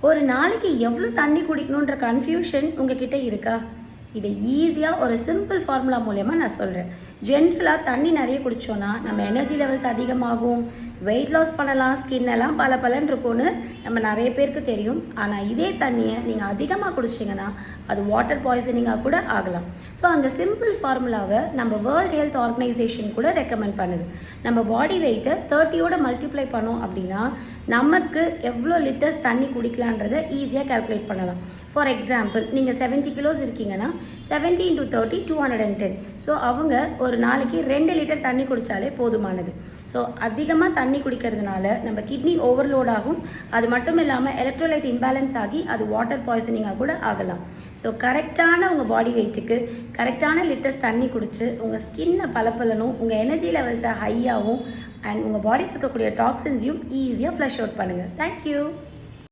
ஒரு நாளைக்கு எவ்வளோ தண்ணி குடிக்கணுன்ற கன்ஃபியூஷன் உங்ககிட்ட இருக்கா? இதை ஈஸியாக ஒரு சிம்பிள் ஃபார்முலா மூலயமா நான் சொல்கிறேன். ஜென்ரலாக தண்ணி நிறைய குடித்தோன்னா நம்ம எனர்ஜி லெவல்ஸ் அதிகமாகும், வெயிட் லாஸ் பண்ணலாம், ஸ்கின் எல்லாம் பலன்னு இருக்கும்னு நம்ம நிறைய பேருக்கு தெரியும். ஆனால் இதே தண்ணியை நீங்கள் அதிகமாக குடிச்சிங்கன்னா அது வாட்டர் பாய்சனிங்காக கூட ஆகலாம். ஸோ அந்த சிம்பிள் ஃபார்முலாவை நம்ம வேர்ல்ட் ஹெல்த் ஆர்கனைசேஷன் கூட ரெக்கமெண்ட் பண்ணுது. நம்ம பாடி வெயிட்டை 30யோட மல்டிப்ளை பண்ணோம் அப்படின்னா நமக்கு எவ்வளோ லிட்டர்ஸ் தண்ணி குடிக்கலான்றதை ஈஸியாக கால்குலேட் பண்ணலாம். ஃபார் எக்ஸாம்பிள், நீங்கள் 70 கிலோஸ் இருக்கீங்கன்னா 70 × 30 210. ஸோ அவங்க ஒரு நாளைக்கு 2 லிட்டர் தண்ணி குடித்தாலே போதுமானது. ஸோ அதிகமாக தண்ணி குடிக்கிறதுனால நம்ம கிட்னி ஓவர்லோட் ஆகும். அது மட்டும் இல்லாமல் எலக்ட்ரோலைட் இம்பேலன்ஸ் ஆகி அது வாட்டர் பாய்சனிங்காக கூட ஆகலாம். ஸோ கரெக்டான உங்கள் பாடி வெயிட்டுக்கு கரெக்டான லிட்டர்ஸ் தண்ணி குடித்து உங்கள் ஸ்கின்னை பலப்பலனும், உங்கள் எனர்ஜி லெவல்ஸை ஹையாகவும் அண்ட் உங்கள் பாடியில் இருக்கக்கூடிய டாக்ஸின்ஸையும் ஈஸியாக ஃப்ளஷ் அவுட் பண்ணுங்கள். தேங்க்யூ.